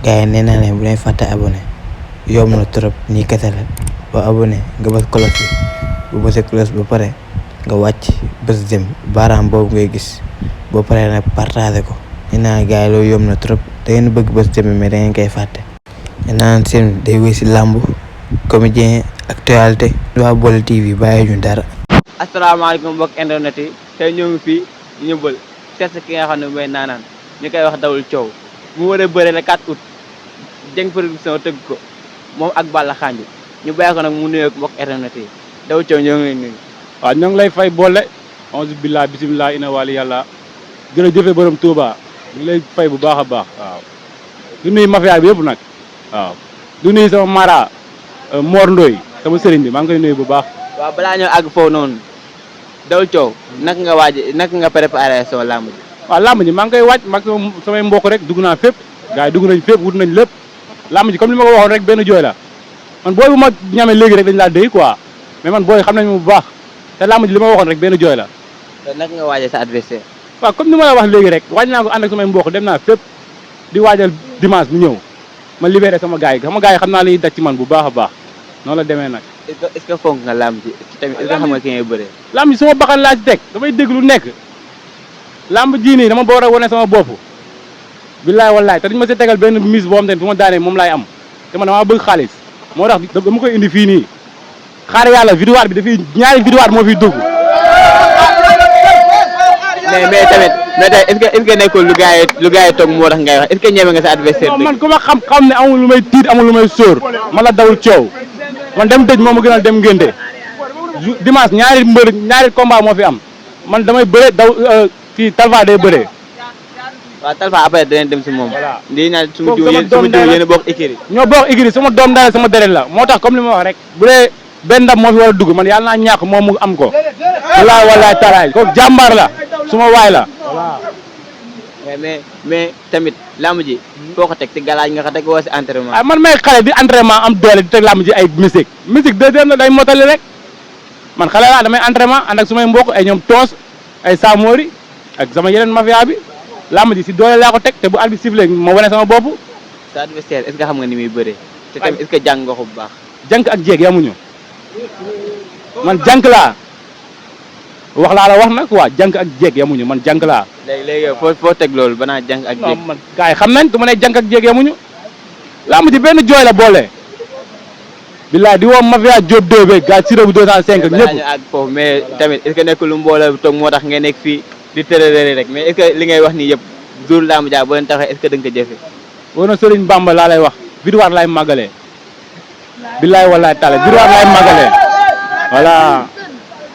gars yi nee naa leen bu leen fàtte abonné yomb na trop nii kese la ba abonné nga bës cloche bi bu bësee cloche ba pare nga wàcc bës jëm baaraam boobu ngay gis boo paree nag partagé ko nee naa gars yi loolu yomb na trop da ngeen bëgg bës jëm mais da ngeen koy fàtte. nee naa seen day wéy si làmb comédien actualité waa Baol TV bàyyi ñu dara. asalaamaaleykum mbokk internet yi tey ñoo ngi fii ñëbal seet ki nga xam ne mooy Naanaan ñu koy wax Dawul Coow mu war a bëre le 4 août Dieng Production tëgg ko moom ak Balla Khandji ñu bàyyi ko nag mu nuyoog mbokk internet yi Dawul Coow ñoo ngi lay nuyu. waaw ñoo ngi lay fay boole onze billah bisimilah ina wali yàlla jërëjëf borom Touba ñu ngi lay fay bu baax a baax waaw du nuyu mafia bi yëpp nag waaw du nuyu sama mara Mor Ndoye sama sëriñ bi maa ngi koy nuyu bu baax. waaw balaa ñoo àgg foofu noonu Dawul Coow naka nga naka nga préparé soo làmb ji. waaw làmb ji maa ngi koy waaj mag samay mbokk rek dugg naa fépp gars yi dugg nañ fépp wut nañ lépp làmb ji comme li ma ko waxoon rek benn jooy la man booy bu ma ñamee léegi rek dañ laa déy quoi mais man booy xam nañ bu baax te làmb ji li ma waxoon rek benn jooy la. te naka nga waajee sa adversaire. waaw comme ni ma la wax léegi rek waaj naa ko ànd ak samay mbokk dem naa fépp di waajal dimanche bu ñëw ma libéré sama gars yi xam naa li ñuy daj ci man bu baax a baax noonu la demee nag. est-ce que fonk nga làmb ji tamit est-ce que xam nga ki ngay bëree. làmb ji sama bakkan laa ci teg damay dégg lu nekk làmb ji nii dama boor a wane sama bopp billaay wallaay te dañu ma si tegal benn mise boo xam te ne bu ma daanee moom laay am te man damaa bëgg xaalis moo tax dama koy indi fii nii xaar yàlla vidéo bi dafay ñaari vidéo moo fiy dugg. mais tamit est-ce que nekkul lu gars yi toog moo tax ngay wax est-ce que ñeme nga sa adversaire. man ku ma xam ne amul lu may tiit amul lu may sóor man la Dawul Coow man dem dëj moo ma gënal dem ngénte dimanche ñaari combat moo fi am man damay bëre kii Talfa day bëree. waaw Talfa après danañ dem si moom. voilà lii naan su ma jiw yéen a bokk écurie. ñoo bokk écurie sama doom daal sama deret la moo tax comme li ma wax rek bu dee benn ndam moo fi war a dugg man yàlla naa ñàkk moom mu am ko. walaay talaay kooku jàmbaar la suma waay la. mais tamit lamb ji foo ko teg ci galaaj nga ko teg woo si entraînement. ah man may xale di entraînement am doole di teg lamb ji ay musique deuxième la day motali rek man xale laa damay entraînement ànd ak sumay mbokk ay ñoom toos ay Samori ak sama yeneen mafia bi lamb ji si doole laa ko teg te bu arbitre sifflé ma wane sama bopp. sa adversaire est-ce que xam nga ni muy bëree. te tamit est-ce que jàng nga ko bu baax. jànk ak jéeg yamuñu man jànk laa wax laa la wax nag waa jànk ak jéeg yamuñu man jànk laa. léegi foo teg loolu ba naa jànk ak jéeg. man gars yi xam nañ du ma ne jànk ak jéeg yamuñu lamb ji benn jooy la boole. billaay di woo mafia Diop 2 beeg gars Siré bu 205 ak ñëpp. ak foofu mais tamit est-ce que nekkul lu mbooloo bi toog moo tax nga nekk fii di tërërëri rek mais est-ce que li ngay wax nii yëpp jour lamb ja boo leen taxee est-ce que da nga ko jëfee. wóor na Serigne Bamba laa lay wax victoire laay màggalee. billaay wallaay taale victoire laay màggalee voilà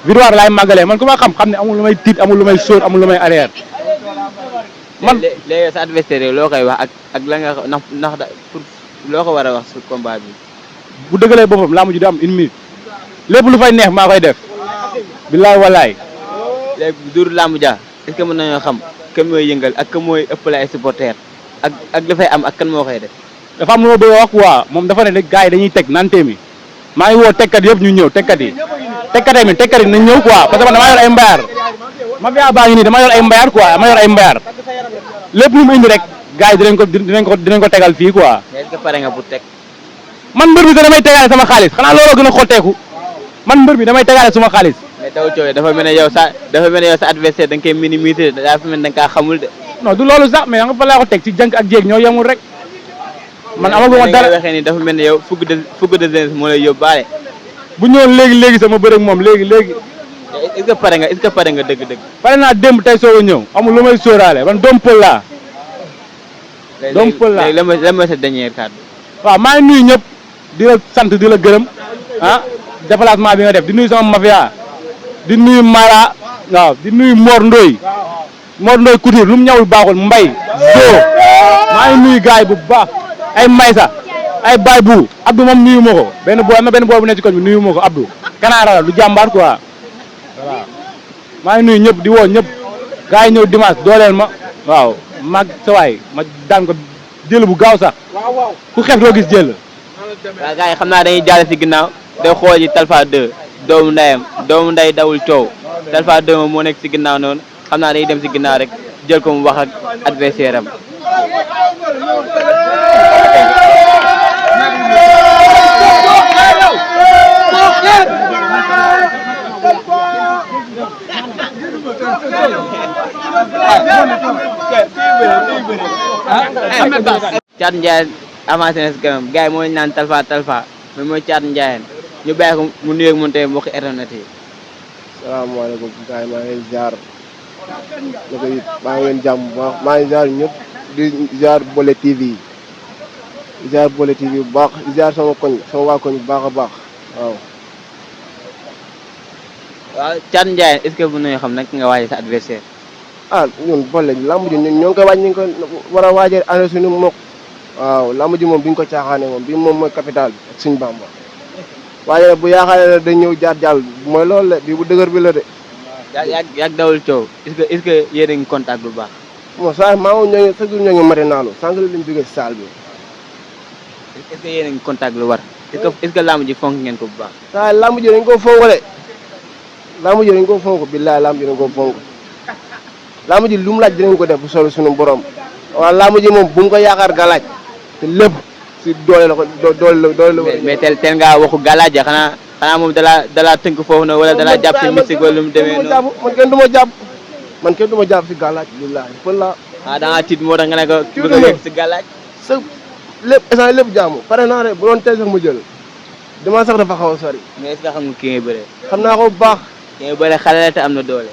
victoire laay màggalee man ku ma xam ne amul lu may tiit amul lu may sóor amul lu may arrière. man léegi sa adversaire loo koy wax ak la nga ndax pour loo ko war a wax su combat bi. bu dëggalee boppam laa mujj di am une minute lépp lu fay neex maa koy def billaay wallaay. léegi jour lamb ja est-ce que mën nañoo xam kan mooy yëngal ak kan mooy ëppale ay supporters ak dafay am ak kan moo koy def. dafa am lu ma bëgg a wax quoi moom dafa ne rek gars yi dañuy teg nante mi maa ngi woo tegkat yëpp ñu ñëw tegkat yi nañ ñëw quoi parce que man damaa yor ay mbayar mafia baa ngi nii dama yor ay mbayar quoi dama yor ay mbayar lépp lu mu indi rek gars yi dinañ ko tegal fii quoi. mais est-ce que pare nga pour teg. man mbër bi damay tegaale sama xaalis xanaa looloo gën a xotteeku man mbër bi damay tegaale sama xaalis. mais Dawul Coow dafa mel ne yow sa adversaire da nga koy minimiser dafa mel ne da nga kaa xamul de. non du loolu sax mais nga fa laa ko teg ci jànk ak jéeg ñoo yemul rek. man amaguma dara mais waxee ni dafa mel ne yow fukk de jeunesse moo lay yóbbaale. bu ñëwoon léegi sama bëre ak moom léegi. est-ce que pare nga dëgg-dëgg. pare naa démb tey soog a ñëw amul lu may sóoraale man doom pël laa. léegi lan mooy sa dernier kàddu. waaw maa ngi nuyu ñëpp di la sant di la gërëm déplacement bi nga def di nuyu sama mafia di nuyu Mara waaw di nuyu Mor Ndoye Couture lu mu ñawul baaxul mbay zoo maa ngi nuyu gaay bu baax ay Maysa ay Baye bu Abdou moom nuyu ma ko benn booy bu nekk ci koñ bi nuyu ma ko Abdou kanaara la du jàmbaar quoi voilà maa ngi nuyu ñëpp di woo ñëpp gaay yi ñëw dimanche dooleel ma waaw mag sa waay ma daan ko jël bu gaaw sax ku xef doo gis jël. waaw gars yi xam naa dañuy jàll si ginnaaw day xool ji Talfa 2 doomu nday Dawul Coow Talfa 2 moom moo nekk si ginnaaw noonu xam naa dañuy dem si ginnaaw rek jël ko mu wax ak adversaire am. Thiatou Ndiaye avancé na si kanam gars yi mooy naan Talfa mais mooy Thiatou Ndiaye ñu bàyyi ko mu nuyoog moom tamit mbokki internet yi. salaamaaleykum gars yi maa ngi leen ziar maa ngi leen jàmm bu baax maa ngi ziar ñëpp di ziar Bollé TV di ziar Bollé TV bu baax di ziar sama waa koñ bu baax a baax waaw. waaw Thiatou Ndiaye est-ce que mën nañoo xam nag nga waajee sa adversaire. ah ñun Bollé lamb ji ñun ñoo ngi koy waaj ñu ngi ko war a waajee année suñu mokk waaw lamb ji moom bi ñu ko caaxaane moom bi moom mooy capital bi ak suñu Bamba waaye nag bu yaakaaree ne dañ ñëw jaar jàll mooy loolu la bi bu dëgër bi la de. yak dawul coow est-ce que yéen a ngi contact bu baax. bon saa maa ngi ñoo ngi chaque jour ñoo ngi matinaalu sànq la ñu jógee si salle bi. est-ce que yéen a ngi contact lu war est-ce que lamb ji fonk ngeen ko bu baax. saa lamb ji dañ ko fonk de lamb ji dañ ko fonk billaay lamb ji dañ ko fonk lamb ji lu mu laaj dinañ ko def bu solo suñu borom waaw lamb ji moom bu mu ko yaakaar ga laaj te lépp si doole la ko doole la. mais teel ngaa waxu galaaj xanaa moom dalaa tënk foofu na wala dalaa jàpp si mystique wala lu mu demee noonu. man kenn du ma jàpp si galaaj billaay fël la. da ngaa tiit moo tax nga ne ko bëgg a yegg si galaaj. sa lépp instant lépp jaamu pare naa de bu doon tey sax mu jël dama sax dafa xaw a sori. mais est-ce que xam nga ki ngay bëree. xam naa ko bu baax. ki ngay bëree xale la te am na doole.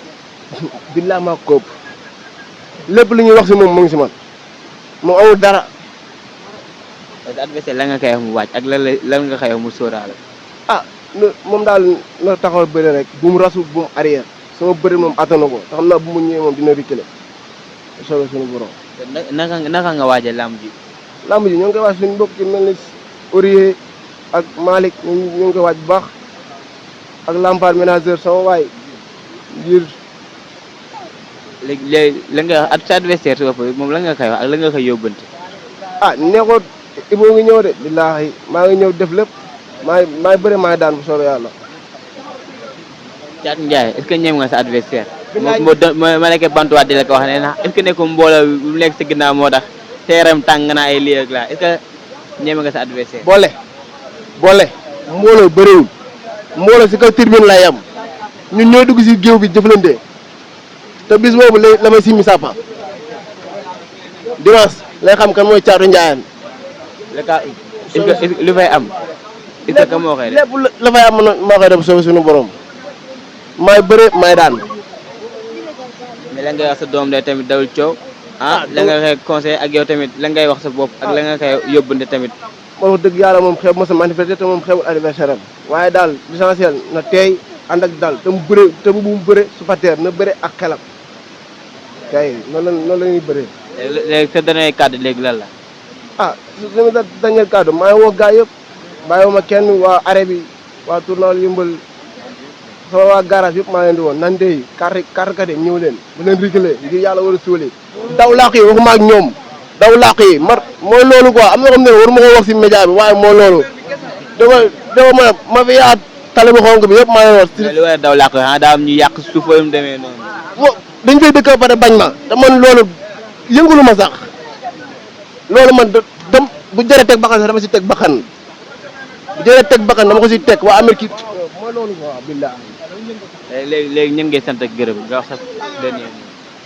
billaay maa ko lépp lu ñuy wax si moom mu ngi si man moom amul dara. parce que adversaire la nga koy wax mu wàcc ak lan nga koy wax mu sóoraale. ah moom daal na taxawal bëre rek bu mu rasu bu mu arrière sama bëre moom attanu ko te xam naa bu mu ñëwee moom dina reculer soobee suñu borom. naka nga waajal lamb ji. lamb ji ñoo ngi koy waaj suñu mbokk ci mel ni Aurier ak Malick ñoo ngi koy waaj bu baax ak Lampard ménageur sama waay ngir. léegi la nga wax sa adversaire si bopp moom la nga koy wax ak la nga koy yóbbante. ah nee ko Ibou ngi ñëw de billaahi maa ngi ñëw def lépp maay bëre maay daan bu soobee yàlla. Thiatou Ndiaye est-ce que ñeem nga sa adversaire. ma nekkee bantuwaat di la ko wax ne na est-ce que nekkul mbooloo bu nekk sa ginnaaw moo tax sa yaram tàng naa ay lii ak laa est-ce que ñeem nga sa adversaire. Bollé mbooloo bëriwul mbooloo si kaw tribune lay am ñun ñoo dugg si géew bi jëflante te bis boobu la may simmi sàppa dimanche lay xam kan mooy Thiatou Ndiaye. lu fay am. est-ce que moo koy def lépp la fay am moo koy def soobu suñu borom maay bëre maay daan. mais la ngay wax sa doom day tamit dawul coow. la nga koy conseil ak yow tamit la ngay wax sa bopp ak la nga koy yóbbante tamit. moo wax dëgg yàlla moom xeeb ma sa manifester te moom xeebul anniversaire am waaye daal l'essentiel na teey ànd ak daal te mu bëre te bu mu bëre supporter na bëre ak xelam kay noonu la ñuy bëree. léegi sa dernier kàddu léegi lan la. sama dernier kàddu maa ngi woo gaa yëpp bàyyiwuma kenn waa arrêt bi waa tournal yëmbal sama waa garage yëpp maa leen di woon nan dey carte kat ñëw leen bu leen réglé ngir yàlla war a suuli daw làq yi waxuma ak ñoom daw làq yi mooy loolu quoi am na xam ne war ma ko wax si média bi waaye moo loolu dama ma fi yaa tali bu xonk bi yëpp maa leen wax. lu war a daw làq yi daa am ñu yàq suuf wala mu demee noonu. dañ fay dëkk ba pare bañ ma te man loolu yëngulu ma sax loolu man dem bu jëree teg bakkan sax dama si teg bakkan bu jëree teg bakkan dama ko si teg waa Amérique mooy loolu quoi billahi. léegi ñun ngay sant ak gërëm nga wax sax dernier.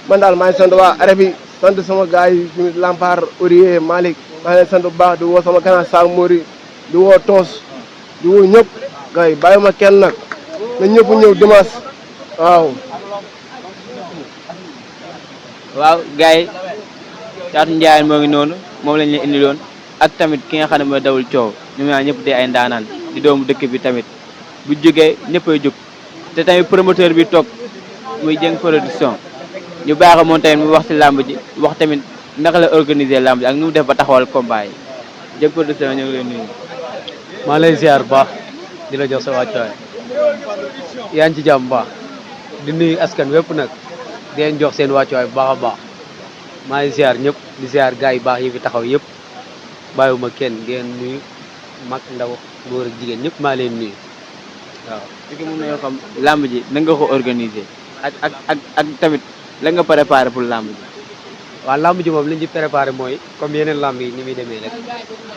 man daal maa ngi sant waa arrêt bi sant sama gars yi suñu Lampard Aurier Malick maa ngi leen sant bu baax di woo sama grand Sang Mori di woo Toos di woo ñëpp gars yi bàyyi ma kenn nag na ñëpp ñëw dimanche waaw. waaw gars yi Thiatou Ndiaye moo ngi noonu moom lañ leen indiloon ak tamit ki nga xam ne mooy dawul coow ñu ñaan ñëpp di ay ndaanaan di doomu dëkk bi tamit bu jógee ñëppay jóg te tamit promoteur bi toog muy Dieng Production ñu baax a moom tamit mu wax si làmb ji wax tamit naka la organiser làmb ji ak nu mu def ba taxawal combat yi Dieng Production ñu ngi leen nuyu. maa lay ziar bu baax di la jox sa wàccuwaay yaa ngi ci jàmm bu baax di nuyu askan wépp nag di leen jox seen wàccuwaay bu baax a baax maa ngi ziar ñëpp di ziar gars yu baax yi fi taxaw yëpp bàyyiwuma kenn ngeen nuyu mag ndaw góor ak jigéen ñëpp maa leen nuyu waaw. li ko mën nañoo xam làmb ji na nga ko organiser ak tamit la nga préparé pour làmb ji. waaw làmb ji moom li ñu ci préparé mooy comme yeneen làmb yi ni muy demee rek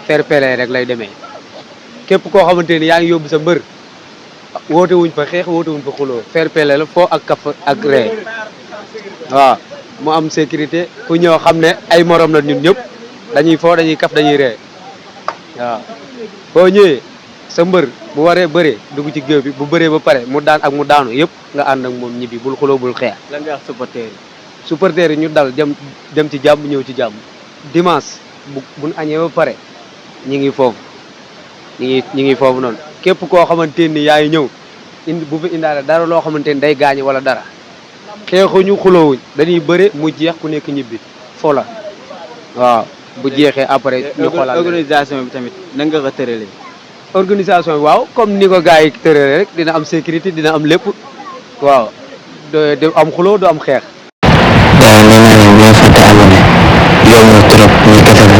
fair play rek lay demee képp koo xamante ni yaa ngi yóbbu sa mbër woote wuñ fa xeex woote wuñ fa xuloo fair play la foo ak kaf ak ree waaw mu am sécurité ku ñëw xam ne ay morom la ñun ñëpp dañuy foo dañuy kaf dañuy ree waaw boo ñëwee sa mbër bu waree bëree dugg ci géew bi bu bëree ba pare mu daan ak mu daanu yëpp nga ànd ak moom ñibbi bul xuloo bul xeex. lan nga wax supporter yi. supporter yi ñu dal dem ci jàmm ñëw ci jàmm dimanche buñ añee ba pare ñi ngi foofu ñi ngi foofu noonu képp koo xamante ni yaa ngi ñëw bu fi indaale dara loo xamante ni day gaañi wala dara xeexuñu xuloowuñ dañuy bëre mu jeex ku nekk ñibbi fo la waaw bu jeexee après ñu xoolaat organisation bi tamit nan nga ko tëralee. organisation bi waaw comme ni ko gars yi tëralee rek dina am sécurité dina am lépp waaw du am xuloo du am xeex. waaw nee naa leen ñoo fàtte abonné yomb na trop ñu kese la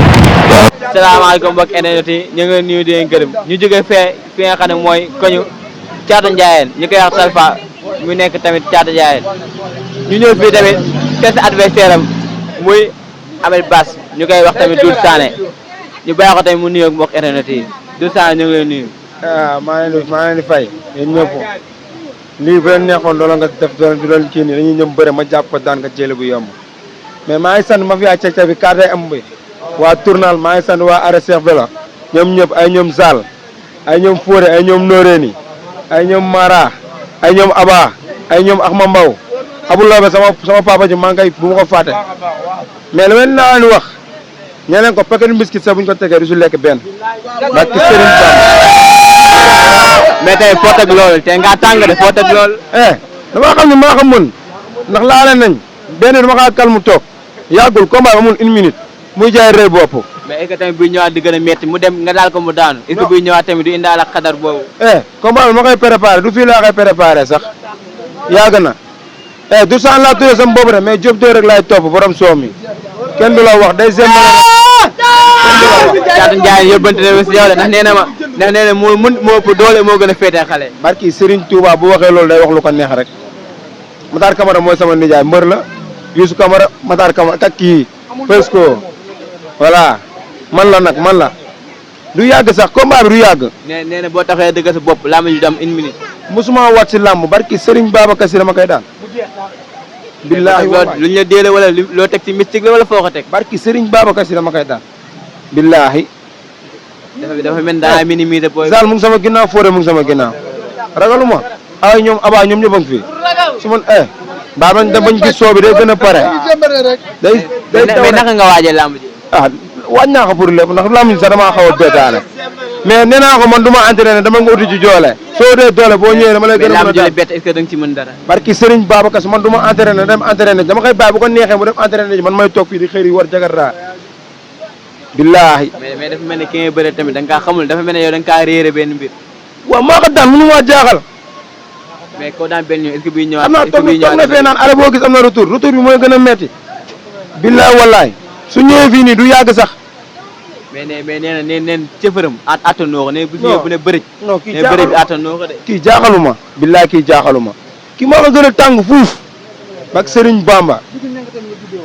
waaw. salaamaaleykum mbokk internet yi ñu ngi nuyu di leen gërëm ñu jógee fi nga xam ne mooy koñu Caatu Njaayeen ñu koy wax Talfa mu nekk tamit Caatu Njaayeen ñu ñëw fii tamit test adversaire am muy Ameth Bass ñu koy wax tamit Doudou Sané ñu bàyyi ko tamit mu nuyoog mbokk internet yi Doudou Sané ñu ngi leen nuyu. maa leen di fay yéen ñëpp lii bu leen neexoon loola nga def doole du loolu kii nii dañuy ñëm bëre ma jàpp ko daan nga jële bu yomb mais maa ngi sant ma fi ceg bi carte am bi waa tournal maa ngi sant waa arrêt Cheikh Velo ñoom ñëpp ay ñoom Zal ay ñoom Fodé ay ñoom Noreni ay ñoom Mara ay ñoom Aba ay ñoom Axma Mbaw Abdoulaye sama papa ji maa ngi koy bu ma ko fàtte mais li ma leen wax ñeneen ko paquet biscuit sax bu ñu ko tegee du su lekk benn barke Serigne Bamba. mais tey foo teg loolu te nga tàng de foo teg loolu. damaa xam ne maa xam mën ndax laale nañ benn dama kaa calme toog yàggul combat bi amul une minute muy jaay rëy bopp. mais est-ce que tamit buy ñëwaat di gën a métti mu dem nga daal ko mu daanu. est-ce que buy ñëwaat tamit du indaale ak xadar boobu. combat bi ma koy préparé du fii laa koy préparé sax yàgg na du saan laa tuddee sama bopp rek mais Diop doo rek laay topp borom soow mi kenn du la wax day zembale rek. Caatu Njaayeen yóbbante na si yow de ndax nee na moo ëpp doole moo gën a féetee xale. barki Serigne Touba bu waxee loolu day wax lu ko neex rek Matar Camara mooy sama nijaay mbër la Youssou Camara Matar Camara kak kii Pesco voilà man la nag man la du yàgg sax combat bi du yàgg. nee na boo taxee dëgg sa bopp laa ma ju dem une minute. musuma wat si làmb barki Serigne Babacar Si dama koy daan. billaahi luñ la déele wala loo teg ci mystique la wala foo ko teg. barki Serigne Babacar Si dama koy daan. billaahi. dafa mel daa minimiser booy. Zal mu ngi sama ginnaaw Fodé mu ngi sama ginnaaw ragaluma ay ñoom Aba ñoom ñëpp a ngi fi su ma baa bañ da bañ gis soo bi day gën a pare. day mais naka nga waajee làmb ji. waaj naa ko pour lépp ndax làmb ji sax damaa xaw a bétaale mais nee naa ko man du ma entraîné dama nga uti ci doole soo dee doole boo ñëwee dama lay gën a mën a daal bett est-ce que da nga ci mën dara. barki Serigne Babacar man du ma entraîné dem entraîné dama koy bàyyi bu ko neexee mu dem entraîné ji man may toog fii di xëy di war jagarraa billaahi. mais dafa mel ni ki ngay bëre tamit da nga kaa xamul dafa mel ne yow da nga kaa réere benn mbir. waaw maa ko daan mënu maa jaaxal. mais koo daan benn ñëw est-ce que buy ñëwaat. am naa toog na fee naan ale boo gis am na retour bi mooy gën a metti. billaahi wallaay su ñëwee fii nii du yàgg sax. mais nee na cëfëram attanoo ko ne bu ñëwee bu ne bëri. non kii bëri bi attanoo ko de. kii jaaxaluma billaahi kii jaaxaluma kii moo ko gën a tàng fuuf bak Serigne Bamba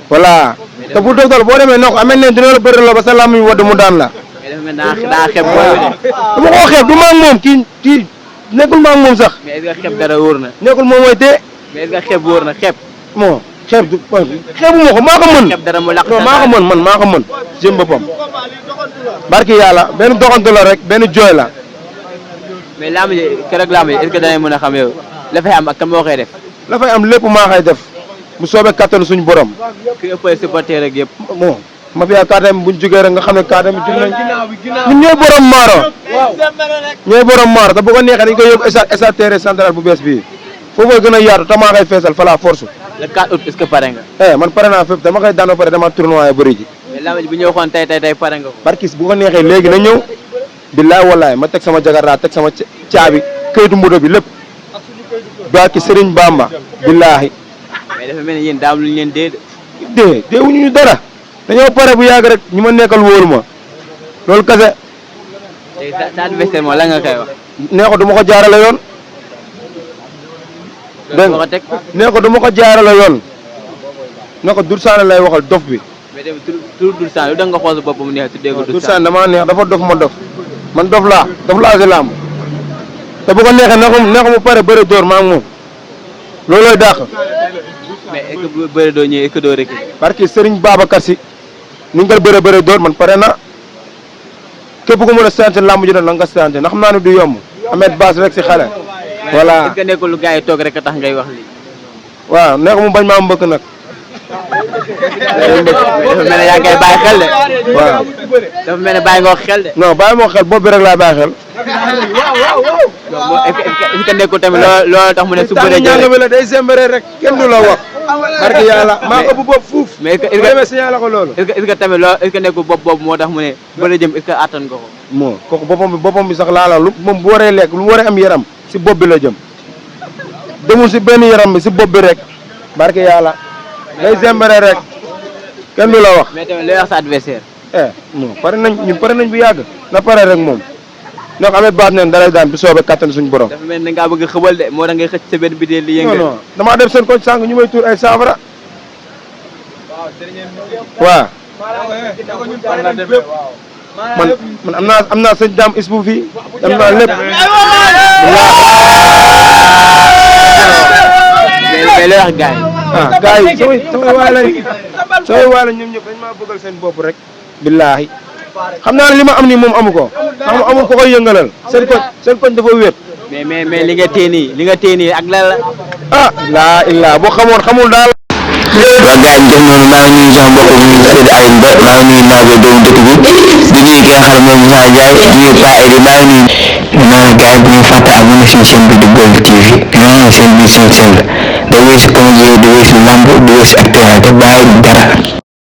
voilà te bu doftal boo demee noo ko amee ne dina la bëri la ba sa làmmiñ wadd mu daan la. mais dafa mel daa xeeb booy bi de. dama koo xeeb du ma ak moom kii nekkul ma ak moom sax. mais est-ce que xeeb dara wóor na. nekkul moom mooy tee. mais est-ce que xeeb wóor na xeeb. bon xeeb du xeebuma ko maa ko mën. xeeb dara mu laq non maa ko mën man maa ko mën jëm boppam. barki yàlla benn doxantu la rek benn jooy la. mais làmb ji keroog làmb ji est-ce que danañ mën a xam yow la fay am ak kan moo koy def. la fay am lépp maa koy def bu soobee kattanu suñu borom. ki ëppale supporter rek yëpp. bon ma fi kaatam buñ jógee rek nga xam ne kaatam jug nañ ñun ñooy borom maaro. ñooy borom maaro te bu ko neexee dañ koy yóbbu stade terrain central bu bees bii foofu gën a yaatu te maa koy feesal fa la force. le 4 août est-ce que pare nga. man pare naa fépp dama koy daan ba pare dama tournoi yu bëri ji. mais làmb ji bu ñu waxoon tey pare nga ko. barkis bu ko neexee léegi na ñëw. billaay wallaay ma teg sama jagarraa teg sama caabi këyitu mbudo bi lépp. barki Serigne Bamba. billaahi. mais dafa mel ni yéen daa am lu ñu leen dee. deewuñu ñu dara. dañoo pare bu yàgg rek ñu ma nekkal wóolu ma. loolu kese. léegi sa adversaire moom la nga koy wax. nee ko du ma ko jaarale yoon. dégg nga nee ko du ma ko jaarale yoon. nee ko Doudou Sané lay waxal dof bi. mais tamit tur Doudou Sané lu da nga xool sa bopp mu neex tuddee ko Doudou Sané damaa neex dafa dof ma dof man dof laa si làmb te bu ko neexee nee ko mu pare bëre dóor maa ngi moom loolooy dàq. mais est-ce que bu bëre doo ñëwee est-ce que doo rek. parce que Serigne Babacar Si ni nga bëre door man pare na képp ku mën a séntu lamb ji doon na nga séntu ndax xam naa ne du yomb Ahmed Bass rek si xale. voilà est-ce que nekkul lu gars yi toog rek a tax ngay wax lii. waaw nekk mu bañ maa mbëkk nag. dafa mel ne yaa ngi koy bàyyi xel de. waaw dafa mel ne bàyyi nga ko xel de. non bàyyi moo xel bopp bi rek laa bàyyi xel. est-ce que nekkul tamit loolu tax mu ne su bëree ñàng bi la day sembere rek kenn du la wax. barke yàlla maa ëpp bopp fuuf. mais est-ce signalé ko loolu. que tamit loolu est-ce que nekkul bopp boobu moo tax mu ne bëri jëm est-ce que attan nga ko. moo kooku boppam bi sax laala lu moom bu waree lekk lu waree am yaram si bopp bi la jëm demul si benn yaram bi si bopp bi rek barke yàlla day sembere rek kenn du la wax. mais tamit looy wax sa adversaire. non pare nañ bu yàgg na pare rek moom ndax Ahmed Bass neen dalay daan bu soobee kattan suñu borom. dafa mel ni ngaa bëgg a xëbal de moo tax ngay xëcc sa benn bideel li yëngal. non damaa dem seen koñ sànq ñu may tuur ay saafara. waaw. man am naa sëñ Dame Isbu fii am naa lépp. mais looy wax gars yi. gars yi samay waay lañ ñoom ñëpp dañ maa bëggal seen bopp rek. billaahi xam naa ne li ma am nii moom amu ko xam nga amul ko koy yëngalal seen koñ dafa wéet. mais li nga téye nii ak lan la. laa illaa boo xamul daal. waaw gars yi def noonu maa ngi nuyu sama mbokk mi Seydou Aliou Mba maa ngi nuyu Nago doomu dëkk bi di nuyu ki nga xam ne moom Moussa Ndiaye di nuyu Pa Edi maa ngi nuyu naan gars yi bu ñu fàtte abonné suñu chaîne bi di Baol TV non seen biir suñu chaîne la da wéy si comédie di wéy si lamb di wéy si actualité bàyyi dara